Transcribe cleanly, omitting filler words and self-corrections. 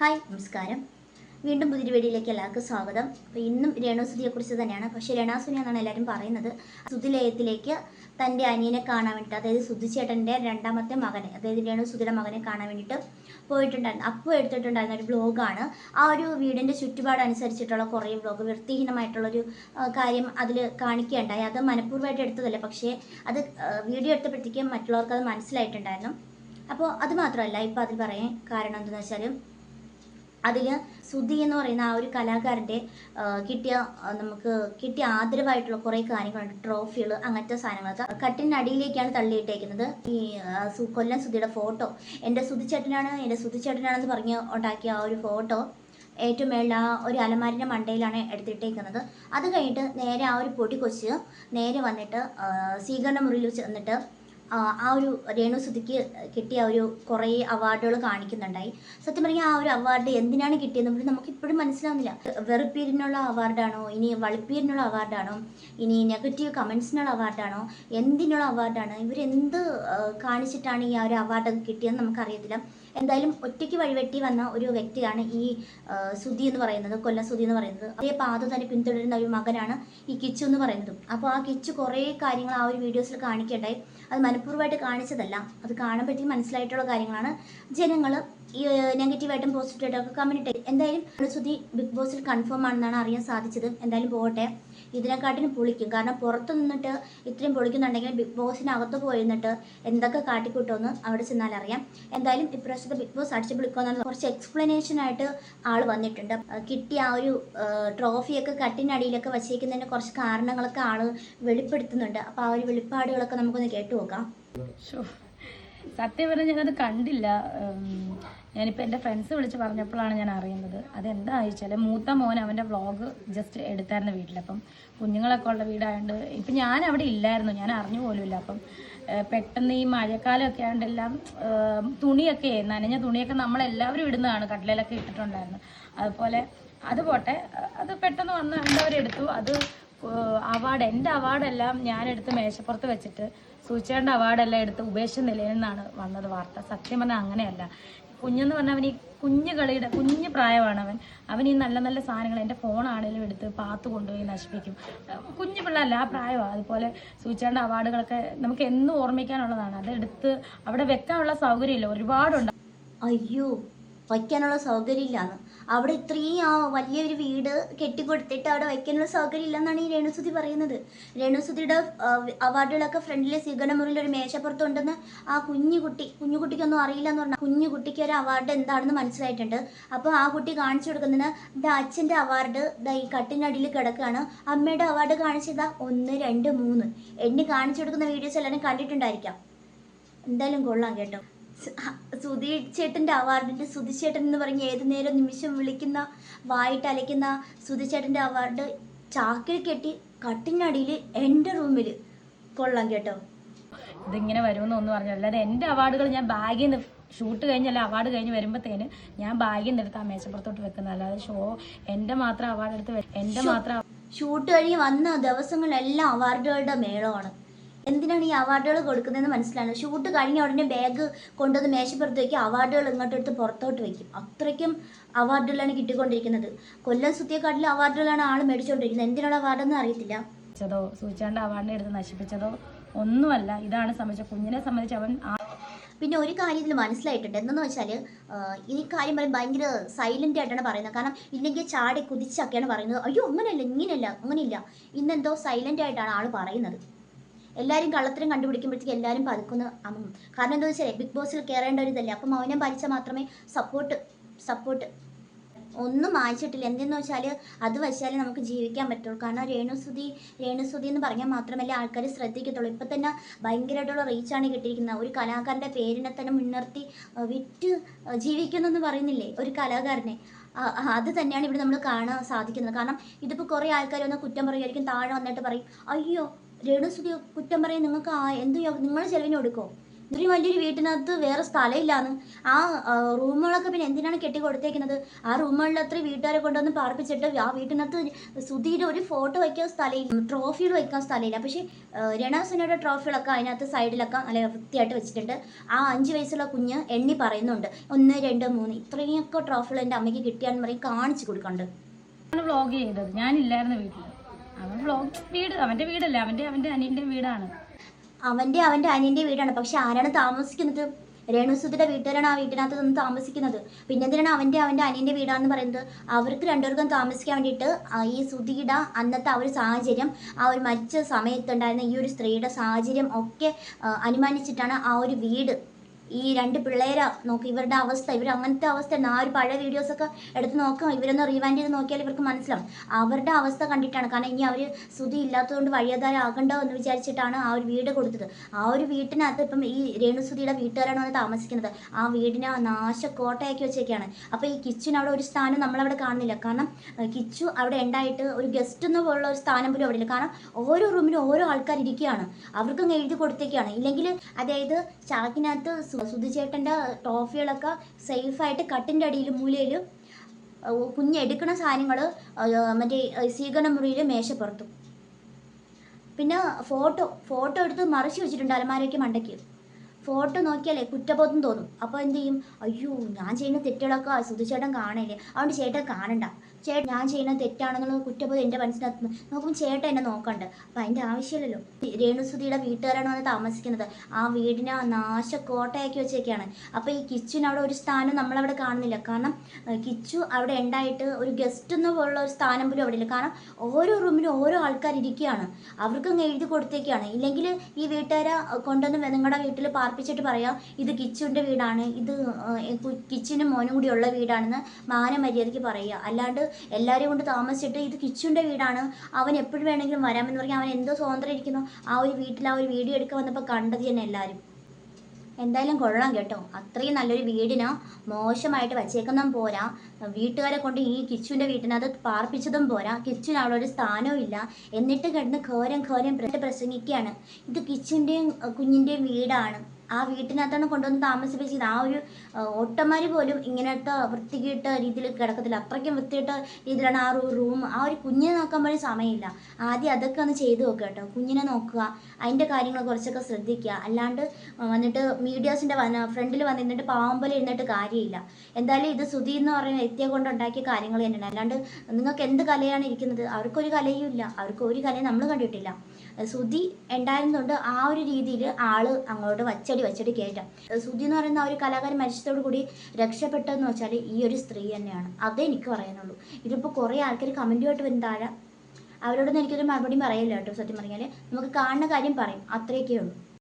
Hi നമസ്കാരം. വീണ്ടും പുതിയൊരു വീഡിയോയിലേക്ക് എല്ലാവർക്കും സ്വാഗതം. അപ്പോൾ ഇന്നും രേണുസുതിയെക്കുറിച്ച് തന്നെയാണ്. പക്ഷേ രേണാസുനി എന്നാണ് എല്ലാവരും പറയുന്നത്. സുധിലയത്തിലേക്ക് തൻ്റെ അനിയനെ കാണാൻ വേണ്ടിയിട്ട്, അതായത് സുധിച്ചേട്ടൻ്റെ രണ്ടാമത്തെ മകനെ, അതായത് രേണുസുതിയുടെ മകനെ കാണാൻ വേണ്ടിയിട്ട് പോയിട്ടുണ്ടായിരുന്നു. അപ്പോൾ എടുത്തിട്ടുണ്ടായിരുന്ന ഒരു വ്ലോഗാണ്. ആ ഒരു വീടിൻ്റെ ചുറ്റുപാടനുസരിച്ചിട്ടുള്ള കുറേ വ്ലോഗ്, വൃത്തിഹീനമായിട്ടുള്ളൊരു കാര്യം അതിൽ കാണിക്കുകയുണ്ടായി. അത് മനഃപൂർവ്വമായിട്ട് എടുത്തതല്ല, പക്ഷേ അത് വീഡിയോ എടുത്തപ്പോഴത്തേക്കും മറ്റുള്ളവർക്ക് അത് മനസ്സിലായിട്ടുണ്ടായിരുന്നു. അപ്പോൾ അത് മാത്രമല്ല, ഇപ്പോൾ അതിൽ പറയാൻ കാരണം എന്താണെന്ന് വെച്ചാൽ, അതിൽ സുധി എന്ന് പറയുന്ന ആ ഒരു കലാകാരൻ്റെ നമുക്ക് കിട്ടിയ ആദരവായിട്ടുള്ള കുറേ കാര്യങ്ങളുണ്ട്. ട്രോഫികൾ, അങ്ങനത്തെ സാധനങ്ങളൊക്കെ കട്ടിനടിയിലേക്കാണ് തള്ളിയിട്ടേക്കുന്നത്. ഈ കൊല്ലം സുധിയുടെ ഫോട്ടോ, എൻ്റെ സുധിച്ചേട്ടനാണെന്ന് പറഞ്ഞ് ഉണ്ടാക്കിയ ആ ഒരു ഫോട്ടോ ഏറ്റവും മേളിൽ ആ ഒരു അലമാരിൻ്റെ മണ്ടയിലാണ് എടുത്തിട്ടേക്കുന്നത്. അത് കഴിഞ്ഞിട്ട് നേരെ ആ ഒരു പൊടി കൊച്ച് നേരെ വന്നിട്ട് സ്വീകരണ മുറിയിൽ ചെന്നിട്ട് ആ ഒരു രേണുസുതിക്ക് കിട്ടിയ ഒരു കുറേ അവാർഡുകൾ കാണിക്കുന്നുണ്ടായി. സത്യം പറഞ്ഞാൽ ആ ഒരു അവാർഡ് എന്തിനാണ് കിട്ടിയതെന്ന് നമുക്കിപ്പോഴും മനസ്സിലാവുന്നില്ല. വെറുപ്പീരിനുള്ള അവാർഡാണോ, ഇനി വളിപ്പീരിനുള്ള അവാർഡാണോ, ഇനി നെഗറ്റീവ് കമൻസിനുള്ള അവാർഡാണോ, എന്തിനുള്ള അവാർഡാണ്, ഇവരെന്ത് കാണിച്ചിട്ടാണ് ഈ ആ ഒരു അവാർഡ് കിട്ടിയതെന്ന് നമുക്കറിയത്തില്ല. എന്തായാലും ഒറ്റയ്ക്ക് വഴിവെട്ടി വന്ന ഒരു വ്യക്തിയാണ് ഈ സുധി എന്ന് പറയുന്നത്, കൊല്ലം സുധി എന്ന് പറയുന്നത്. അതേ പാത തന്നെ പിന്തുടരുന്ന ഒരു മകനാണ് ഈ കിച്ചു എന്ന് പറയുന്നതും. അപ്പോൾ ആ കിച്ചു കുറേ കാര്യങ്ങൾ ആ ഒരു വീഡിയോസിൽ കാണിക്കണ്ടായി. അത് മനഃപൂർവ്വമായിട്ട് കാണിച്ചതല്ല, അത് കാണുമ്പോഴത്തേക്കും മനസ്സിലായിട്ടുള്ള കാര്യങ്ങളാണ്. ജനങ്ങൾ ഈ നെഗറ്റീവായിട്ടും പോസിറ്റീവായിട്ടും ഒക്കെ കമൻറ്റ് ഇട്ടേ. എന്തായാലും സുധി ബിഗ് ബോസിൽ കൺഫേം ആണെന്നാണ് അറിയാൻ സാധിച്ചത്. എന്തായാലും പോകട്ടെ, ഇതിനെക്കാട്ടിനും പൊളിക്കും. കാരണം പുറത്ത് നിന്നിട്ട് ഇത്രയും പൊളിക്കുന്നുണ്ടെങ്കിൽ ബിഗ് ബോസിനകത്ത് പോയിരുന്നിട്ട് എന്തൊക്കെ കാട്ടിക്കൂട്ടുമെന്ന് അവിടെ ചെന്നാൽ അറിയാം. എന്തായാലും ഇപ്രാവശ്യത്തെ ബിഗ് ബോസ് അടിച്ചു പൊളിക്കുമെന്നുള്ള കുറച്ച് എക്സ്പ്ലനേഷനായിട്ട് ആൾ വന്നിട്ടുണ്ട്. കിട്ടിയ ആ ഒരു ട്രോഫിയൊക്കെ കട്ടിനടിയിലൊക്കെ വച്ചേക്കുന്നതിൻ്റെ കുറച്ച് കാരണങ്ങളൊക്കെ ആൾ വെളിപ്പെടുത്തുന്നുണ്ട്. അപ്പോൾ ആ ഒരു വെളിപ്പാടുകളൊക്കെ നമുക്കൊന്ന് കേട്ടു നോക്കാം. സത്യം പറഞ്ഞാൽ ഞാനത് കണ്ടില്ല. ഞാനിപ്പോൾ എൻ്റെ ഫ്രണ്ട്സ് വിളിച്ച് പറഞ്ഞപ്പോഴാണ് ഞാൻ അറിയുന്നത്. അതെന്താ വെച്ചാൽ, മൂത്ത മോൻ അവൻ്റെ വ്ളോഗ് ജസ്റ്റ് എടുത്തായിരുന്നു വീട്ടിൽ. അപ്പം കുഞ്ഞുങ്ങളൊക്കെ ഉള്ള വീടായതുകൊണ്ട് ഇപ്പം ഞാൻ അവിടെ ഇല്ലായിരുന്നു, ഞാൻ അറിഞ്ഞു പോലുമില്ല. അപ്പം പെട്ടെന്ന് ഈ മഴക്കാലമൊക്കെ ആയതുകൊണ്ട് എല്ലാം തുണിയൊക്കെ, നനഞ്ഞ തുണിയൊക്കെ നമ്മളെല്ലാവരും ഇടുന്നതാണ്, കട്ടിലൊക്കെ ഇട്ടിട്ടുണ്ടായിരുന്നു. അതുപോലെ അത് പോട്ടെ, അത് പെട്ടെന്ന് വന്ന് എല്ലാവരും അത് അവാർഡ്, എൻ്റെ അവാർഡെല്ലാം ഞാനെടുത്ത് മേശപ്പുറത്ത് വെച്ചിട്ട് സൂചിച്ചേണ്ട അവാർഡെല്ലാം എടുത്ത് ഉപേക്ഷിച്ച നിലയിൽ നിന്നാണ് വന്നത് വാർത്ത. സത്യം പറഞ്ഞാൽ അങ്ങനെയല്ല. കുഞ്ഞെന്ന് പറഞ്ഞാൽ അവൻ ഈ കുഞ്ഞു പ്രായമാണ്. അവൻ ഈ നല്ല നല്ല സാധനങ്ങൾ, എൻ്റെ ഫോണാണെങ്കിലും എടുത്ത് പാത്ത് കൊണ്ടുപോയി നശിപ്പിക്കും. കുഞ്ഞു പിള്ളേരല്ല, ആ പ്രായമാണ്. അതുപോലെ സൂചിച്ചേണ്ട അവാർഡുകളൊക്കെ നമുക്ക് എന്നും ഓർമ്മിക്കാനുള്ളതാണ്. അതെടുത്ത് അവിടെ വെക്കാനുള്ള സൗകര്യമില്ല, ഒരുപാടുണ്ട്. അയ്യോ, വയ്ക്കാനുള്ള സൗകര്യം ഇല്ലാന്ന്. അവിടെ ഇത്രയും വലിയൊരു വീട് കെട്ടിക്കൊടുത്തിട്ട് അവിടെ വയ്ക്കാനുള്ള സൗകര്യം ഇല്ലെന്നാണ് ഈ രേണുസുതി പറയുന്നത്. രേണുസുതിയുടെ അവാർഡുകളൊക്കെ ഫ്രണ്ടിലെ സ്വീകരണ മുറിയിൽ ഒരു മേശപ്പുറത്തുണ്ടെന്ന് ആ കുഞ്ഞുകുട്ടിക്കൊന്നും അറിയില്ല എന്ന് പറഞ്ഞാൽ, കുഞ്ഞുകുട്ടിക്ക് ഒരു അവാർഡ് എന്താണെന്ന് മനസ്സിലായിട്ടുണ്ട്. അപ്പോൾ ആ കുട്ടി കാണിച്ചു കൊടുക്കുന്നതിന് അച്ഛൻ്റെ അവാർഡ് ഈ കട്ടിനടിയിൽ കിടക്കുകയാണ്, അമ്മയുടെ അവാർഡ് കാണിച്ചതാ 1 2 3 എണ്ണി കാണിച്ചു കൊടുക്കുന്ന വീഡിയോസ് എല്ലാവരും കണ്ടിട്ടുണ്ടായിരിക്കാം. എന്തായാലും കൊള്ളാം കേട്ടോ. സുധി ചേട്ടൻ്റെ അവാർഡിൻ്റെ, സുധിച്ചേട്ടൻ എന്ന് പറഞ്ഞ് ഏത് നേരം നിമിഷം വിളിക്കുന്ന, വായിട്ട് അലയ്ക്കുന്ന സുധിച്ചേട്ടൻ്റെ അവാർഡ് ചാക്കിൽ കെട്ടി കട്ടിനടിയിൽ എൻ്റെ റൂമിൽ. കൊള്ളാം കേട്ടോ. ഇതിങ്ങനെ വരുമെന്നൊന്നും പറഞ്ഞില്ല. അല്ലാതെ എൻ്റെ അവാർഡുകൾ ഞാൻ ബാഗിൽ നിന്ന് ഷൂട്ട് കഴിഞ്ഞല്ല, അവാർഡ് കഴിഞ്ഞ് വരുമ്പോഴത്തേന് ഞാൻ ബാഗിൽ നിന്ന് എടുത്ത് ആ മേശപ്പുറത്തോട്ട് വെക്കുന്നത്. അല്ലാതെ എൻ്റെ മാത്രം അവാർഡ് എടുത്ത് ഷൂട്ട് കഴിഞ്ഞ് വന്ന ദിവസങ്ങളിലെല്ലാം അവാർഡുകളുടെ മേളമാണ്. എന്തിനാണ് ഈ അവാർഡുകൾ കൊടുക്കുന്നതെന്ന് മനസ്സിലാണ്. ഷൂട്ട് കഴിഞ്ഞ ഉടനെ ബാഗ് കൊണ്ടുവന്ന് മേശപ്പുറത്ത് വയ്ക്കും, അവാർഡുകൾ ഇങ്ങോട്ട് എടുത്ത് പുറത്തോട്ട് വയ്ക്കും. അത്രയ്ക്കും അവാർഡുകളാണ് കിട്ടിക്കൊണ്ടിരിക്കുന്നത്. കൊല്ലം സുധിയെക്കാട്ടിലും അവാർഡുകളാണ് ആൾ മേടിച്ചുകൊണ്ടിരിക്കുന്നത്. എന്തിനുള്ള അവാർഡെന്ന് അറിയത്തില്ല. സൂചിച്ചാണ്ട് അവാർഡിനെ എടുത്ത് നശിപ്പിച്ചതോ ഒന്നുമല്ല. ഇതാണ് സംബന്ധിച്ച കുഞ്ഞിനെ സംബന്ധിച്ച് അവൻ. പിന്നെ ഒരു കാര്യം ഇതിൽ മനസ്സിലായിട്ടുണ്ട്. എന്തെന്ന് വെച്ചാൽ, ഈ കാര്യം പറയും ഭയങ്കര സൈലൻ്റ് ആയിട്ടാണ് പറയുന്നത്. കാരണം ഇല്ലെങ്കിൽ ചാടി കുതിച്ചൊക്കെയാണ് പറയുന്നത്. അയ്യോ അങ്ങനെയല്ല, അങ്ങനെയില്ല. ഇന്നെന്തോ സൈലൻ്റ് ആയിട്ടാണ് ആൾ പറയുന്നത്. എല്ലാവരും കള്ളത്തരം കണ്ടുപിടിക്കുമ്പോഴത്തേക്ക് എല്ലാവരും പതുക്കുന്നു അമ്മ. കാരണം എന്താ വെച്ചാൽ, ബിഗ് ബോസിൽ കയറേണ്ട ഒരു ഇതല്ലേ. അപ്പം മൗനം പാലിച്ചാൽ മാത്രമേ സപ്പോർട്ട് ഒന്നും വായിച്ചിട്ടില്ല. എന്തെന്ന് വെച്ചാൽ, അത് വെച്ചാൽ നമുക്ക് ജീവിക്കാൻ പറ്റുള്ളൂ. കാരണം രേണുസുതി എന്ന് പറഞ്ഞാൽ മാത്രമല്ല ആൾക്കാർ ശ്രദ്ധിക്കത്തുള്ളൂ. ഇപ്പം തന്നെ ഭയങ്കരമായിട്ടുള്ള റീച്ചാണ് കിട്ടിയിരിക്കുന്നത്. ഒരു കലാകാരൻ്റെ പേരിനെ തന്നെ മുൻനിർത്തി വിറ്റ് ജീവിക്കുന്നെന്ന് പറയുന്നില്ലേ ഒരു കലാകാരനെ. അത് തന്നെയാണ് ഇവിടെ നമ്മൾ കാണാൻ സാധിക്കുന്നത്. കാരണം ഇതിപ്പോൾ കുറേ ആൾക്കാർ വന്ന് കുറ്റം പറയുമായിരിക്കും, താഴെ വന്നിട്ട് പറയും, അയ്യോ രേണുസുതി കുറ്റം പറയാൻ നിങ്ങൾക്ക് നിങ്ങൾ ചെലവിന് കൊടുക്കുമോ? ഇത്രയും വലിയൊരു വീട്ടിനകത്ത് വേറെ സ്ഥലമില്ലാന്ന്. ആ റൂമുകളൊക്കെ പിന്നെ എന്തിനാണ് കെട്ടി കൊടുത്തേക്കുന്നത്? ആ റൂമുകളിൽ അത്രയും വീട്ടുകാരെ കൊണ്ടുവന്ന് പാർപ്പിച്ചിട്ട് ആ വീട്ടിനകത്ത് സുധീയുടെ ഒരു ഫോട്ടോ വയ്ക്കാൻ സ്ഥലമില്ല, ട്രോഫികൾ വയ്ക്കാൻ സ്ഥലമില്ല. പക്ഷേ രണാസുനയുടെ ട്രോഫികളൊക്കെ അതിനകത്ത് സൈഡിലൊക്കെ നല്ല വൃത്തിയായിട്ട് വെച്ചിട്ടുണ്ട്. ആ 5 വയസ്സുള്ള കുഞ്ഞ് എണ്ണി പറയുന്നുണ്ട്, 1 2 3 ഇത്രയൊക്കെ ട്രോഫികൾ എൻ്റെ അമ്മയ്ക്ക് കിട്ടിയാന്ന് പറയും, കാണിച്ചു കൊടുക്കണ്ട്. വ്ളോഗ് ചെയ്തത് ഞാനില്ലായിരുന്നു വീട്ടിൽ. അവൻ വീട് അവൻ്റെ വീടല്ലേ, അവൻ്റെ അനിയൻ്റെ വീടാണ്. അവൻ്റെ അനിയൻ്റെ വീടാണ്. പക്ഷെ ആരാണ് താമസിക്കുന്നത്? രേണുസുധിയുടെ വീട്ടുകാരാണ് ആ വീട്ടിനകത്ത് നിന്ന് താമസിക്കുന്നത്. പിന്നെ എന്തിനാണ് അവൻ്റെ അനിയൻ്റെ വീടാണെന്ന് പറയുന്നത്? അവർക്ക് രണ്ടുപേർക്കും താമസിക്കാൻ വേണ്ടിയിട്ട് ഈ സുധിയുടെ അന്നത്തെ ആ ഒരു സാഹചര്യം, ആ ഒരു മരിച്ച സമയത്തുണ്ടായിരുന്ന ഈ ഒരു സ്ത്രീയുടെ സാഹചര്യം ഒക്കെ അനുമാനിച്ചിട്ടാണ് ആ ഒരു വീട്. ഈ 2 പിള്ളേരെ നോക്കി ഇവരുടെ അവസ്ഥ, ഇവർ അങ്ങനത്തെ അവസ്ഥയാണ്. ആ ഒരു പഴയ വീഡിയോസൊക്കെ എടുത്ത് നോക്കാം, ഇവരൊന്ന് റിവൈൻഡ് ചെയ്ത് നോക്കിയാൽ ഇവർക്ക് മനസ്സിലാവും അവരുടെ അവസ്ഥ കണ്ടിട്ടാണ്. കാരണം ഇനി അവർ സുധി ഇല്ലാത്തതുകൊണ്ട് വഴിയധാര ആകണ്ടോ എന്ന് വിചാരിച്ചിട്ടാണ് ആ ഒരു വീട് കൊടുത്തത്. ആ ഒരു വീട്ടിനകത്ത് ഇപ്പം ഈ രേണുസുധിയുടെ വീട്ടുകാരാണ് വന്ന് താമസിക്കുന്നത്. ആ വീടിനെ നാശക്കോട്ടയാക്കി വെച്ചേക്കാണ്. അപ്പോൾ ഈ കിച്ചുവിന് അവിടെ ഒരു സ്ഥാനം നമ്മളവിടെ കാണുന്നില്ല. കാരണം കിച്ചു അവിടെ ഉണ്ടായിട്ട് ഒരു ഗസ്റ്റ് എന്ന് പോലുള്ള ഒരു സ്ഥാനം പോലും അവിടെ ഇല്ല. കാരണം ഓരോ റൂമിലും ഓരോ ആൾക്കാർ ഇരിക്കുകയാണ്, അവർക്കൊന്ന് എഴുതി കൊടുത്തേക്കാണ്. ഇല്ലെങ്കിൽ അതായത് ചാക്കിനകത്ത് സുധിച്ചേട്ടൻ്റെ ട്രോഫികളൊക്കെ സേഫായിട്ട് കട്ടിൻ്റെ അടിയിൽ മൂലയിൽ കുഞ്ഞെടുക്കണ സാധനങ്ങൾ മറ്റേ സ്വീകരണ മുറിയിൽ മേശപ്പുറത്തും. പിന്നെ ഫോട്ടോ എടുത്ത് മറിച്ച് വെച്ചിട്ടുണ്ട് അലമാരയ്ക്ക് മണ്ടയ്ക്ക്. ഫോട്ടോ നോക്കിയാലേ കുറ്റബോധം തോന്നും. അപ്പോൾ എന്ത് ചെയ്യും? അയ്യോ, ഞാൻ ചെയ്യുന്ന തെറ്റുകളൊക്കെ സുധിച്ചേട്ടൻ കാണല്ലേ, അതുകൊണ്ട് ചേട്ടൻ കാണണ്ട, ചേട്ടൻ ഞാൻ ചെയ്യുന്ന തെറ്റാണെന്നുള്ള കുറ്റബോധം എൻ്റെ മനസ്സിനകത്ത് നോക്കുമ്പോൾ ചേട്ടൻ എന്നെ നോക്കണ്ട. അപ്പം അതിൻ്റെ ആവശ്യമില്ലല്ലോ. രേണുസുധിയുടെ വീട്ടുകാരാണ് വന്ന് താമസിക്കുന്നത്. ആ വീടിനെ നാശക്കോട്ടയാക്കി വെച്ചേക്കാണ്. അപ്പോൾ ഈ കിച്ചുവിന് അവിടെ ഒരു സ്ഥാനം നമ്മളവിടെ കാണുന്നില്ല. കാരണം കിച്ചു അവിടെ ഉണ്ടായിട്ട് ഒരു ഗസ്റ്റ് എന്ന് പോലുള്ള ഒരു സ്ഥാനം പോലും അവിടെ ഇല്ല. കാരണം ഓരോ റൂമിലും ഓരോ ആൾക്കാർ ഇരിക്കുകയാണ്, അവർക്കങ്ങ് എഴുതി കൊടുത്തേക്കാണ്. ഇല്ലെങ്കിൽ ഈ വീട്ടുകാരെ കൊണ്ടുവന്ന് നിങ്ങളുടെ വീട്ടിൽ പാർപ്പിച്ചിട്ട് പറയാം, ഇത് കിച്ചുവിൻ്റെ വീടാണ്, ഇത് കിച്ചുവിനും മോനും കൂടി ഉള്ള വീടാണെന്ന് മാനമര്യാദയ്ക്ക് പറയുക. അല്ലാണ്ട് എല്ലാവരെയും കൊണ്ട് താമസിച്ചിട്ട് ഇത് കിച്ചുവിൻ്റെ വീടാണ്, അവൻ എപ്പോഴും വേണമെങ്കിലും വരാമെന്ന് പറഞ്ഞാൽ അവൻ എന്തോ സ്വാതന്ത്ര്യം ഇരിക്കുന്നു. ആ ഒരു വീട്ടിൽ ആ ഒരു വീഡിയോ എടുക്കാൻ വന്നപ്പോൾ കണ്ടത് തന്നെ എല്ലാവരും. എന്തായാലും കൊള്ളാം കേട്ടോ. അത്രയും നല്ലൊരു വീടിന് മോശമായിട്ട് വച്ചേക്കുന്നതും പോരാ, വീട്ടുകാരെ കൊണ്ട് ഈ കിച്ചുവിൻ്റെ വീട്ടിനകത്ത് പാർപ്പിച്ചതും പോരാ, കിച്ചുവിന് അവിടെ ഒരു സ്ഥാനവും ഇല്ല. എന്നിട്ട് കിടന്ന് ഘോരം പ്രസംഗിക്കുകയാണ്, ഇത് കിച്ചുവിൻ്റെയും കുഞ്ഞിൻ്റെയും വീടാണ്, ആ വീട്ടിനകത്താണ് കൊണ്ടുവന്ന് താമസിപ്പിച്ചത്. ആ ഒരു ഒട്ടന്മാർ പോലും ഇങ്ങനത്തെ വൃത്തികെട്ട രീതിയിൽ കിടക്കത്തില്ല. അത്രയ്ക്കും വൃത്തികെട്ട രീതിയിലാണ് ആ റൂം. ആ ഒരു കുഞ്ഞിനെ നോക്കാൻ പോലും സമയമില്ല. ആദ്യം അതൊക്കെ ഒന്ന് ചെയ്തു നോക്കുക കേട്ടോ. കുഞ്ഞിനെ നോക്കുക, അതിൻ്റെ കാര്യങ്ങൾ കുറച്ചൊക്കെ ശ്രദ്ധിക്കുക. അല്ലാണ്ട് വന്നിട്ട് മീഡിയാസിൻ്റെ ഫ്രണ്ടിൽ വന്നിരുന്നിട്ട് പാവം പോലെ ഇരുന്നിട്ട് കാര്യമില്ല. എന്തായാലും ഇത് സുധി എന്ന് പറയുന്ന വ്യക്തിയെ കൊണ്ട് ഉണ്ടാക്കിയ കാര്യങ്ങൾ തന്നെയാണ്. അല്ലാണ്ട് നിങ്ങൾക്ക് എന്ത് കലയാണ് ഇരിക്കുന്നത്? അവർക്കൊരു കലയും ഇല്ല, അവർക്ക് ഒരു കലയും നമ്മൾ കണ്ടിട്ടില്ല. സുധി ഉണ്ടായിരുന്നുകൊണ്ട് ആ ഒരു രീതിയിൽ ആള് അങ്ങോട്ട് വച്ചടി കയറ്റാം. സുധി എന്ന് പറയുന്ന ആ ഒരു കലാകാരൻ മരിച്ചതോടു കൂടി രക്ഷപ്പെട്ടതെന്ന് വെച്ചാൽ ഈ ഒരു സ്ത്രീ തന്നെയാണ്. അതേ എനിക്ക് പറയാനുള്ളൂ. ഇതിപ്പോൾ കുറേ ആൾക്കാർ കമൻറ്റുമായിട്ട് വരും താഴെ, അവരോടൊന്നും എനിക്കൊരു മറുപടിയും പറയില്ല കേട്ടോ. സത്യം പറഞ്ഞാൽ നമുക്ക് കാണുന്ന കാര്യം പറയും, അത്രയൊക്കെ ഉള്ളൂ.